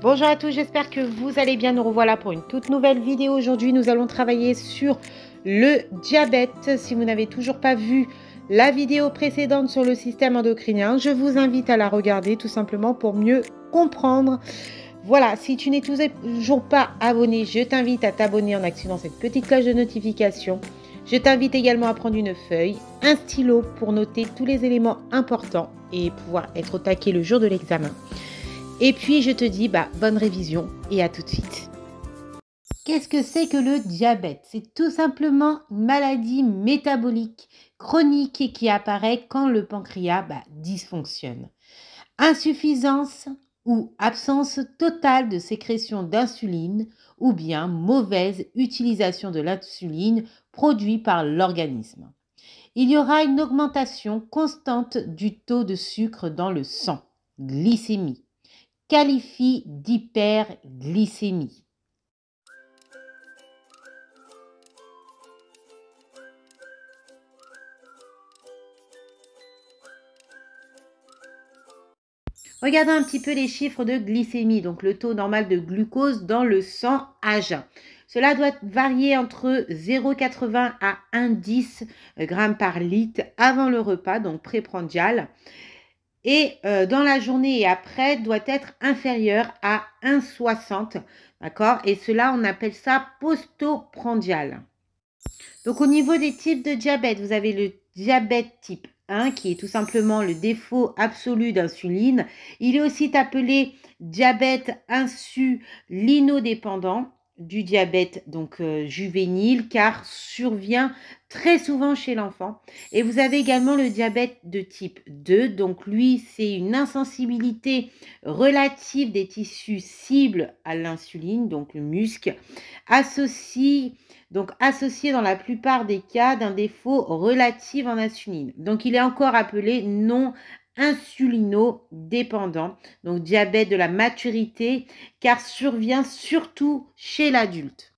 Bonjour à tous, j'espère que vous allez bien. Nous revoilà pour une toute nouvelle vidéo. Aujourd'hui, nous allons travailler sur le diabète. Si vous n'avez toujours pas vu la vidéo précédente sur le système endocrinien, je vous invite à la regarder tout simplement pour mieux comprendre. Voilà, si tu n'es toujours pas abonné, je t'invite à t'abonner en activant cette petite cloche de notification. Je t'invite également à prendre une feuille, un stylo pour noter tous les éléments importants et pouvoir être au taquet le jour de l'examen. Et puis, je te dis bonne révision et à tout de suite. Qu'est-ce que c'est que le diabète? C'est tout simplement une maladie métabolique chronique et qui apparaît quand le pancréas dysfonctionne. Insuffisance ou absence totale de sécrétion d'insuline ou bien mauvaise utilisation de l'insuline produite par l'organisme. Il y aura une augmentation constante du taux de sucre dans le sang, glycémie. Qualifie d'hyperglycémie. Regardons un petit peu les chiffres de glycémie, donc le taux normal de glucose dans le sang à jeun. Cela doit varier entre 0,80 à 1,10 g par litre avant le repas, donc préprandial. Et dans la journée et après, doit être inférieur à 1,60, d'accord? Et cela, on appelle ça postprandial. Donc, au niveau des types de diabète, vous avez le diabète type 1, qui est tout simplement le défaut absolu d'insuline. Il est aussi appelé diabète insulinodépendant, du diabète juvénile, car survient très souvent chez l'enfant. Et vous avez également le diabète de type 2, donc lui, c'est une insensibilité relative des tissus cibles à l'insuline, donc le muscle, associé dans la plupart des cas d'un défaut relatif en insuline. Donc, il est encore appelé non insulinodépendant, donc diabète de la maturité, car survient surtout chez l'adulte.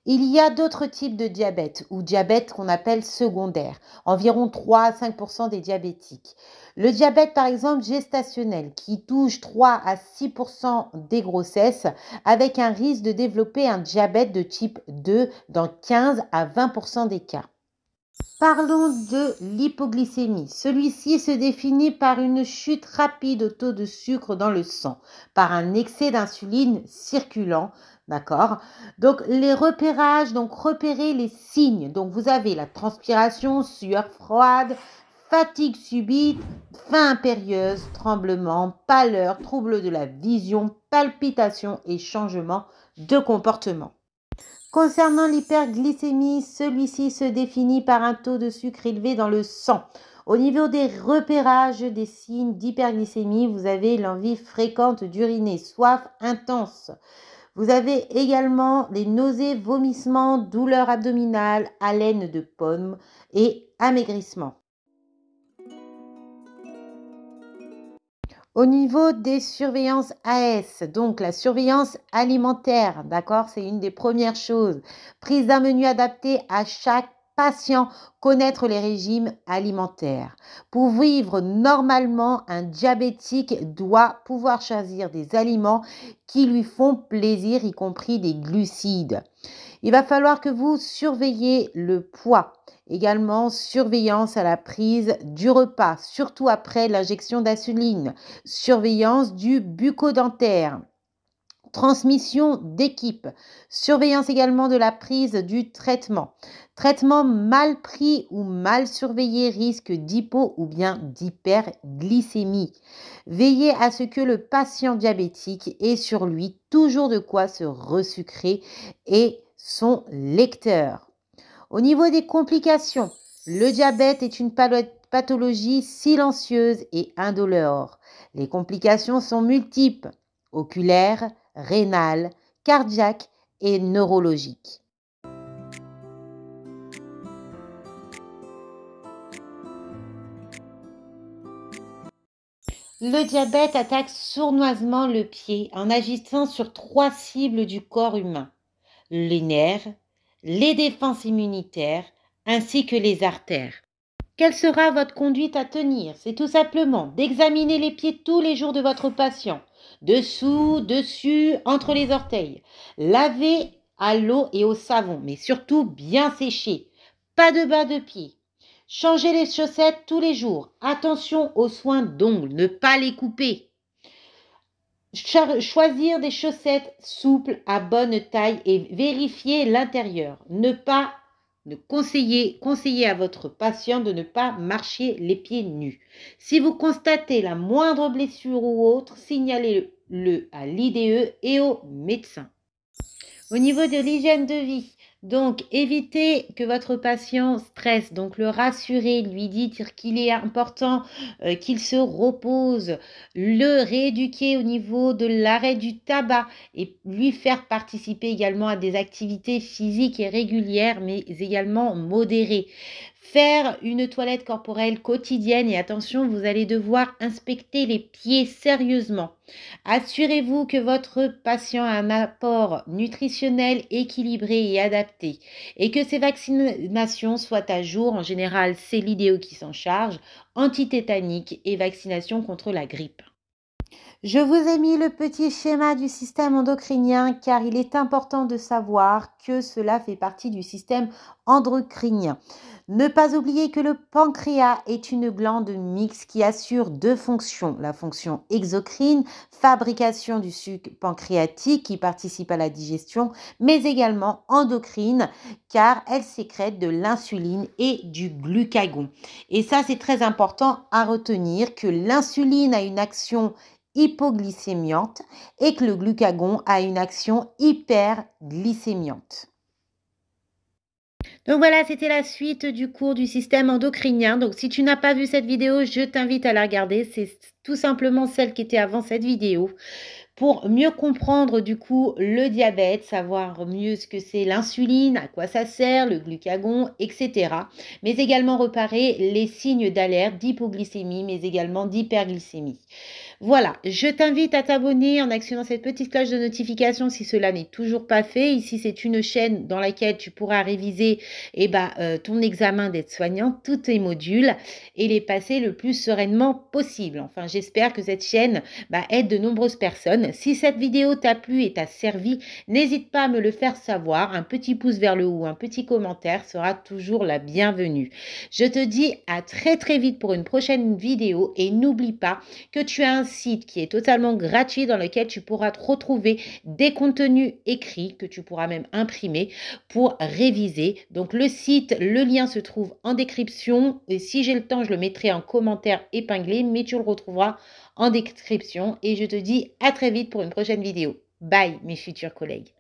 Il y a d'autres types de diabète ou diabète qu'on appelle secondaire, environ 3 à 5% des diabétiques. Le diabète, par exemple, gestationnel, qui touche 3 à 6% des grossesses, avec un risque de développer un diabète de type 2 dans 15 à 20% des cas. Parlons de l'hypoglycémie. Celui-ci se définit par une chute rapide au taux de sucre dans le sang, par un excès d'insuline circulant, d'accord? Donc, les repérages, repérer les signes. Donc, vous avez la transpiration, sueur froide, fatigue subite, faim impérieuse, tremblement, pâleur, trouble de la vision, palpitations et changement de comportement. Concernant l'hyperglycémie, celui-ci se définit par un taux de sucre élevé dans le sang. Au niveau des repérages des signes d'hyperglycémie, vous avez l'envie fréquente d'uriner, soif intense. Vous avez également les nausées, vomissements, douleurs abdominales, haleine de pomme et amaigrissement. Au niveau des surveillances AS, donc la surveillance alimentaire, d'accord, c'est une des premières choses. Prise d'un menu adapté à chaque patient, connaître les régimes alimentaires. Pour vivre normalement, un diabétique doit pouvoir choisir des aliments qui lui font plaisir, y compris des glucides. Il va falloir que vous surveillez le poids. Également, surveillance à la prise du repas, surtout après l'injection d'insuline. Surveillance du bucco-dentaire. Transmission d'équipe. Surveillance également de la prise du traitement. Traitement mal pris ou mal surveillé risque d'hypo ou bien d'hyperglycémie. Veillez à ce que le patient diabétique ait sur lui toujours de quoi se resucrer et son lecteur. Au niveau des complications, le diabète est une pathologie silencieuse et indolore. Les complications sont multiples, oculaires, rénales, cardiaques et neurologiques. Le diabète attaque sournoisement le pied en agissant sur 3 cibles du corps humain: les nerfs, les défenses immunitaires ainsi que les artères. Quelle sera votre conduite à tenir? C'est tout simplement d'examiner les pieds tous les jours de votre patient, dessous, dessus, entre les orteils. Lavez à l'eau et au savon, mais surtout bien sécher. Pas de bas de pied. Changez les chaussettes tous les jours. Attention aux soins d'ongles, ne pas les couper. Choisir des chaussettes souples à bonne taille et vérifier l'intérieur. Conseiller à votre patient de ne pas marcher les pieds nus. Si vous constatez la moindre blessure ou autre, signalez-le à l'IDE et au médecin. Au niveau de l'hygiène de vie, donc évitez que votre patient stresse, donc le rassurer, lui dire qu'il est important qu'il se repose, le rééduquer au niveau de l'arrêt du tabac et lui faire participer également à des activités physiques et régulières, mais également modérées. Faire une toilette corporelle quotidienne et attention, vous allez devoir inspecter les pieds sérieusement. Assurez-vous que votre patient a un apport nutritionnel équilibré et adapté et que ses vaccinations soient à jour. En général, c'est l'IDE qui s'en charge, antitétanique et vaccination contre la grippe. Je vous ai mis le petit schéma du système endocrinien car il est important de savoir que cela fait partie du système endocrinien. Ne pas oublier que le pancréas est une glande mixte qui assure deux fonctions. La fonction exocrine, fabrication du sucre pancréatique qui participe à la digestion, mais également endocrine car elle sécrète de l'insuline et du glucagon. Et ça, c'est très important à retenir que l'insuline a une action hypoglycémiante et que le glucagon a une action hyperglycémiante. Donc voilà, c'était la suite du cours du système endocrinien. Donc si tu n'as pas vu cette vidéo, je t'invite à la regarder. C'est tout simplement celle qui était avant cette vidéo. Pour mieux comprendre du coup le diabète, savoir mieux ce que c'est l'insuline, à quoi ça sert, le glucagon, etc. Mais également repérer les signes d'alerte d'hypoglycémie, mais également d'hyperglycémie. Voilà, je t'invite à t'abonner en actionnant cette petite cloche de notification si cela n'est toujours pas fait. Ici, c'est une chaîne dans laquelle tu pourras réviser ton examen d'aide-soignant, tous tes modules et les passer le plus sereinement possible. Enfin, j'espère que cette chaîne aide de nombreuses personnes. Si cette vidéo t'a plu et t'a servi, n'hésite pas à me le faire savoir. Un petit pouce vers le haut, un petit commentaire sera toujours la bienvenue. Je te dis à très très vite pour une prochaine vidéo et n'oublie pas que tu as un site qui est totalement gratuit dans lequel tu pourras retrouver des contenus écrits que tu pourras même imprimer pour réviser. Donc le site, le lien se trouve en description et si j'ai le temps, je le mettrai en commentaire épinglé, mais tu le retrouveras en description et je te dis à très vite pour une prochaine vidéo. Bye mes futurs collègues.